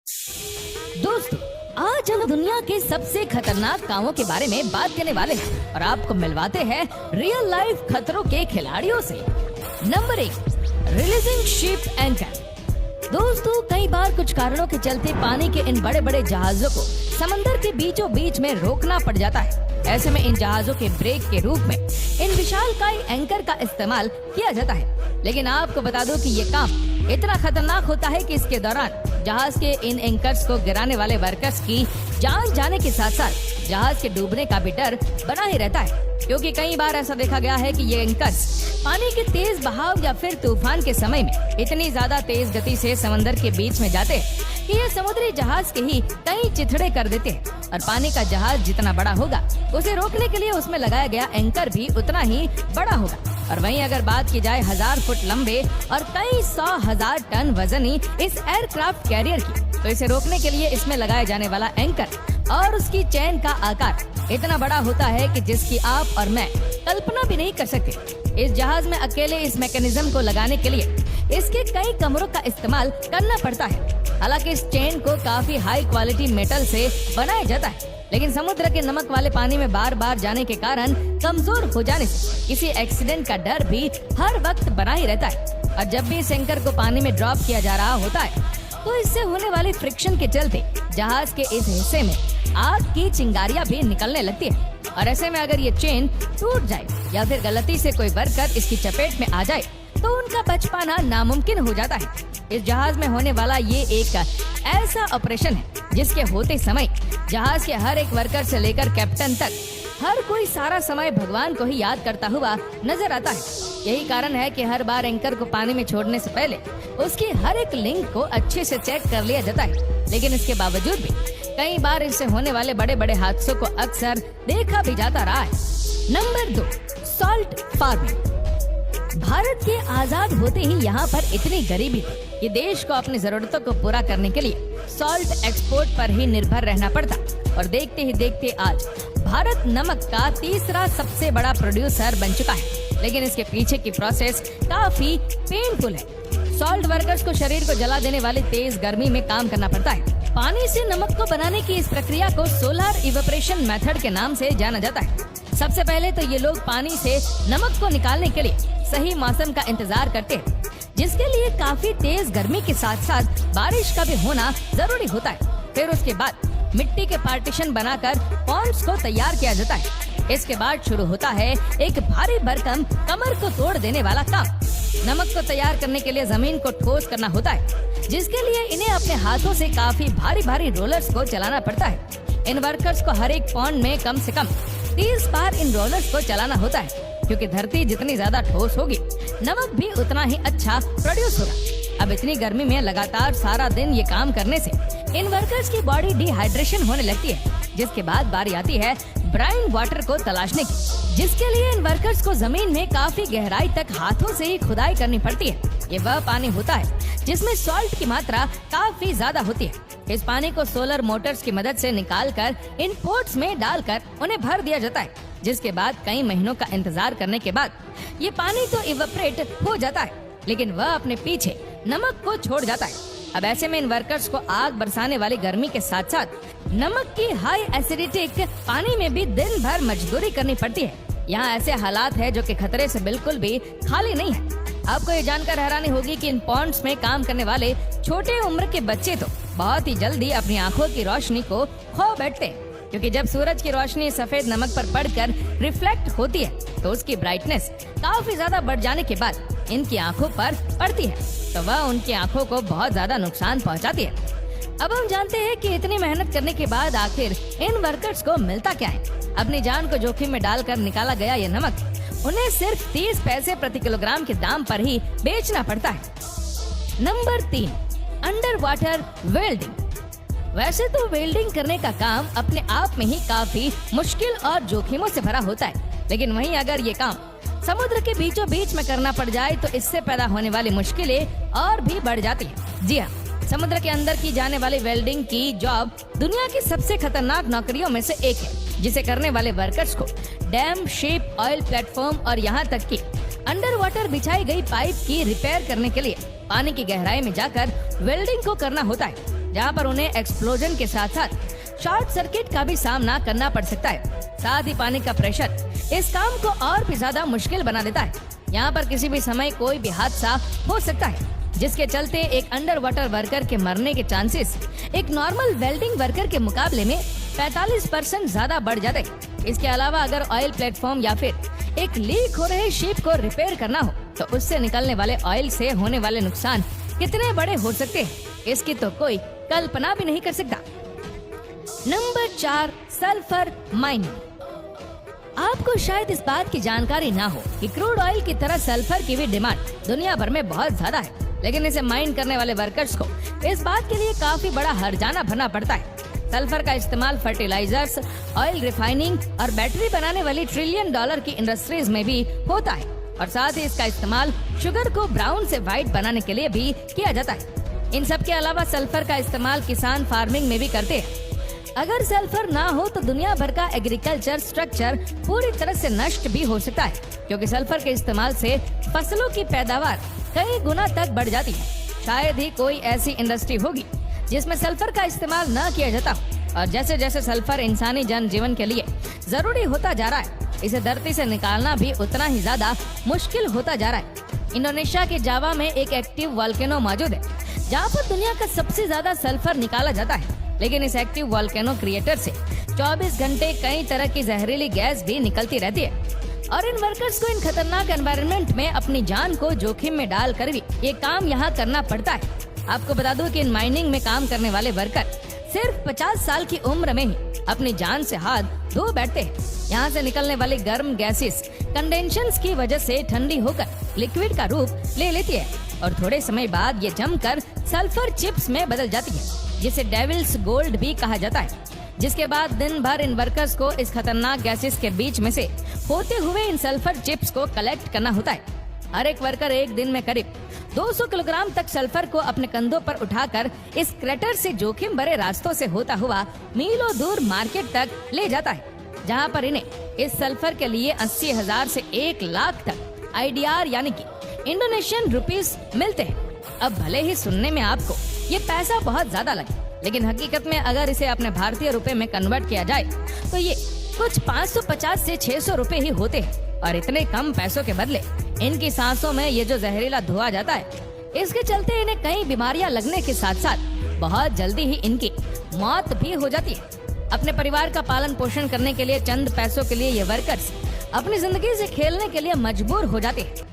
दोस्तों, आज हम दुनिया के सबसे खतरनाक कामों के बारे में बात करने वाले हैं और आपको मिलवाते हैं रियल लाइफ खतरों के खिलाड़ियों से। Number 1, releasing ship anchor. दोस्तों, कई बार कुछ कारणों के चलते पानी के इन बड़े बड़े जहाजों को समंदर के बीचों बीच में रोकना पड़ जाता है। ऐसे में इन जहाजों के ब्रेक के रूप में इन विशालकाय एंकर का इस्तेमाल किया जाता है। लेकिन आपको बता दूं कि ये काम इतना खतरनाक होता है कि इसके दौरान जहाज के इन एंकर्स को गिराने वाले वर्कर्स की जान जाने के साथ साथ जहाज के डूबने का भी डर बना ही रहता है, क्योंकि कई बार ऐसा देखा गया है कि ये एंकर्स पानी के तेज बहाव या फिर तूफान के समय में इतनी ज्यादा तेज गति से समंदर के बीच में जाते हैं कि ये समुद्री जहाज के ही कई चिथड़े कर देते हैं और पानी का जहाज जितना बड़ा होगा उसे रोकने के लिए उसमें लगाया गया एंकर भी उतना ही बड़ा होगा। और वहीं अगर बात की जाए 1000 फुट लंबे और कई 100,000 टन वजनी इस एयरक्राफ्ट कैरियर की, तो इसे रोकने के लिए इसमें लगाया जाने वाला एंकर और उसकी चेन का आकार इतना बड़ा होता है कि जिसकी आप और मैं कल्पना भी नहीं कर सकते। इस जहाज में अकेले इस मैकेनिज्म को लगाने के लिए इसके कई कमरों का इस्तेमाल करना पड़ता है। हालांकि इस चेन को काफी हाई क्वालिटी मेटल से बनाया जाता है, लेकिन समुद्र के नमक वाले पानी में बार बार जाने के कारण कमजोर हो जाने से किसी एक्सीडेंट का डर भी हर वक्त बना ही रहता है। और जब भी इस एंकर को पानी में ड्रॉप किया जा रहा होता है तो इससे होने वाली फ्रिक्शन के चलते जहाज के इस हिस्से में आग की चिंगारियां भी निकलने लगती है। और ऐसे में अगर ये चेन टूट जाए या फिर गलती से कोई वर्कर इसकी चपेट में आ जाए तो उनका बच पाना नामुमकिन हो जाता है। इस जहाज में होने वाला ये एक ऐसा ऑपरेशन है जिसके होते समय जहाज के हर एक वर्कर से लेकर कैप्टन तक हर कोई सारा समय भगवान को ही याद करता हुआ नजर आता है। यही कारण है कि हर बार एंकर को पानी में छोड़ने से पहले उसकी हर एक लिंक को अच्छे से चेक कर लिया जाता है। लेकिन इसके बावजूद भी कई बार इससे होने वाले बड़े बड़े हादसों को अक्सर देखा भी जाता रहा है। Number 2, salt farming. भारत के आजाद होते ही यहाँ पर इतनी गरीबी थी कि देश को अपनी जरूरतों को पूरा करने के लिए सॉल्ट एक्सपोर्ट पर ही निर्भर रहना पड़ता और देखते ही देखते आज भारत नमक का तीसरा सबसे बड़ा प्रोड्यूसर बन चुका है। लेकिन इसके पीछे की प्रोसेस काफी पेनफुल है। सॉल्ट वर्कर्स को शरीर को जला देने वाली तेज गर्मी में काम करना पड़ता है। पानी से नमक को बनाने की इस प्रक्रिया को सोलर इवेपोरेशन मेथड के नाम से जाना जाता है। सबसे पहले तो ये लोग पानी से नमक को निकालने के लिए सही मौसम का इंतजार करते हैं, जिसके लिए काफी तेज गर्मी के साथ साथ बारिश का भी होना जरूरी होता है। फिर उसके बाद मिट्टी के पार्टीशन बनाकर पॉन्ड्स को तैयार किया जाता है। इसके बाद शुरू होता है एक भारी भरकम कमर को तोड़ देने वाला काम। नमक को तैयार करने के लिए जमीन को ठोस करना होता है, जिसके लिए इन्हें अपने हाथों से काफी भारी भारी रोलर्स को चलाना पड़ता है। इन वर्कर्स को हर एक पॉन्ड में कम से कम 30 बार इन रोलर्स को चलाना होता है, क्योंकि धरती जितनी ज्यादा ठोस होगी नमक भी उतना ही अच्छा प्रोड्यूस होगा। अब इतनी गर्मी में लगातार सारा दिन ये काम करने से इन वर्कर्स की बॉडी डिहाइड्रेशन होने लगती है, जिसके बाद बारी आती है ब्राइन वाटर को तलाशने की, जिसके लिए इन वर्कर्स को जमीन में काफी गहराई तक हाथों से ही खुदाई करनी पड़ती है। ये वह पानी होता है जिसमें सॉल्ट की मात्रा काफी ज्यादा होती है। इस पानी को सोलर मोटर्स की मदद से निकालकर इन पोर्ट्स में डालकर उन्हें भर दिया जाता है, जिसके बाद कई महीनों का इंतजार करने के बाद ये पानी तो इवेपोरेट हो जाता है, लेकिन वह अपने पीछे नमक को छोड़ जाता है। अब ऐसे में इन वर्कर्स को आग बरसाने वाली गर्मी के साथ साथ नमक की हाई एसिडिक पानी में भी दिन भर मजदूरी करनी पड़ती है। यहाँ ऐसे हालात है जो कि खतरे से बिल्कुल भी खाली नहीं है। आपको ये जानकर हैरानी होगी कि इन पॉन्ड्स में काम करने वाले छोटे उम्र के बच्चे तो बहुत ही जल्दी अपनी आंखों की रोशनी को खो बैठते हैं, क्योंकि जब सूरज की रोशनी सफेद नमक पर पड़कर रिफ्लेक्ट होती है तो उसकी ब्राइटनेस काफी ज्यादा बढ़ जाने के बाद इनकी आंखों पर पड़ती है, तो वह उनकी आंखों को बहुत ज्यादा नुकसान पहुंचाती है। अब हम जानते हैं कि इतनी मेहनत करने के बाद आखिर इन वर्कर्स को मिलता क्या है। अपनी जान को जोखिम में डालकर निकाला गया ये नमक उन्हें सिर्फ 30 पैसे प्रति किलोग्राम के दाम पर ही बेचना पड़ता है। Number 3, under water welding. वैसे तो वेल्डिंग करने का काम अपने आप में ही काफी मुश्किल और जोखिमों से भरा होता है, लेकिन वहीं अगर ये काम समुद्र के बीचों बीच में करना पड़ जाए तो इससे पैदा होने वाली मुश्किलें और भी बढ़ जाती हैं। जी हाँ, समुद्र के अंदर की जाने वाली वेल्डिंग की जॉब दुनिया की सबसे खतरनाक नौकरियों में से एक है, जिसे करने वाले वर्कर्स को डैम, शिप, ऑयल प्लेटफॉर्म और यहाँ तक कि अंडर वाटर बिछाई गई पाइप की रिपेयर करने के लिए पानी की गहराई में जाकर वेल्डिंग को करना होता है। जहाँ पर उन्हें एक्सप्लोजन के साथ साथ शॉर्ट सर्किट का भी सामना करना पड़ सकता है। साथ ही पानी का प्रेशर इस काम को और भी ज्यादा मुश्किल बना देता है। यहाँ पर किसी भी समय कोई भी हादसा हो सकता है, जिसके चलते एक अंडर वाटर वर्कर के मरने के चांसेस एक नॉर्मल वेल्डिंग वर्कर के मुकाबले में 45% ज्यादा बढ़ जाते हैं। इसके अलावा अगर ऑयल प्लेटफॉर्म या फिर एक लीक हो रहे शिप को रिपेयर करना हो तो उससे निकलने वाले ऑयल से होने वाले नुकसान कितने बड़े हो सकते हैं, इसकी तो कोई कल्पना भी नहीं कर सकता। Number 4, sulphur mining. आपको शायद इस बात की जानकारी ना हो कि क्रूड ऑयल की तरह सल्फर की भी डिमांड दुनिया भर में बहुत ज्यादा है, लेकिन इसे माइन करने वाले वर्कर्स को इस बात के लिए काफी बड़ा हर्जाना भरना पड़ता है। सल्फर का इस्तेमाल फर्टिलाइजर्स, ऑयल रिफाइनिंग और बैटरी बनाने वाली $1 ट्रिलियन की इंडस्ट्रीज में भी होता है, और साथ ही इसका इस्तेमाल शुगर को ब्राउन से व्हाइट बनाने के लिए भी किया जाता है। इन सब के अलावा सल्फर का इस्तेमाल किसान फार्मिंग में भी करते हैं। अगर सल्फर ना हो तो दुनिया भर का एग्रीकल्चर स्ट्रक्चर पूरी तरह से नष्ट भी हो सकता है, क्योंकि सल्फर के इस्तेमाल से फसलों की पैदावार कई गुना तक बढ़ जाती है। शायद ही कोई ऐसी इंडस्ट्री होगी जिसमें सल्फर का इस्तेमाल न किया जाता, और जैसे जैसे सल्फर इंसानी जनजीवन के लिए जरूरी होता जा रहा है, इसे धरती से निकालना भी उतना ही ज्यादा मुश्किल होता जा रहा है। इंडोनेशिया के जावा में एक एक्टिव वोल्केनो मौजूद है, जहाँ पर दुनिया का सबसे ज्यादा सल्फर निकाला जाता है, लेकिन इस एक्टिव वोल्केनो क्रिएटर से 24 घंटे कई तरह की जहरीली गैस भी निकलती रहती है, और इन वर्कर्स को इन खतरनाक एनवायरनमेंट में अपनी जान को जोखिम में डाल कर भी ये काम यहाँ करना पड़ता है। आपको बता दूं कि इन माइनिंग में काम करने वाले वर्कर सिर्फ 50 साल की उम्र में ही अपनी जान से हाथ धो बैठते हैं। यहाँ से निकलने वाली गर्म गैसेस कंडेंशंस की वजह से ठंडी होकर लिक्विड का रूप ले लेती है, और थोड़े समय बाद ये जमकर सल्फर चिप्स में बदल जाती है, जिसे डेविल्स गोल्ड भी कहा जाता है। जिसके बाद दिन भर इन वर्कर्स को इस खतरनाक गैसेस के बीच में से होते हुए इन सल्फर चिप्स को कलेक्ट करना होता है। हर एक वर्कर एक दिन में करीब 200 किलोग्राम तक सल्फर को अपने कंधों पर उठाकर इस क्रेटर से जोखिम भरे रास्तों से होता हुआ मीलों दूर मार्केट तक ले जाता है, जहां पर इन्हें इस सल्फर के लिए 80,000 से 1 लाख तक IDR यानी कि इंडोनेशियन रुपीस मिलते हैं। अब भले ही सुनने में आपको ये पैसा बहुत ज्यादा लगे, लेकिन हकीकत में अगर इसे अपने भारतीय रुपए में कन्वर्ट किया जाए तो ये कुछ 550 से 600 रुपए ही होते हैं, और इतने कम पैसों के बदले इनकी सांसों में ये जो जहरीला धुआं जाता है, इसके चलते इन्हें कई बीमारियां लगने के साथ साथ बहुत जल्दी ही इनकी मौत भी हो जाती है। अपने परिवार का पालन पोषण करने के लिए चंद पैसों के लिए ये वर्कर्स अपनी जिंदगी से खेलने के लिए मजबूर हो जाते हैं।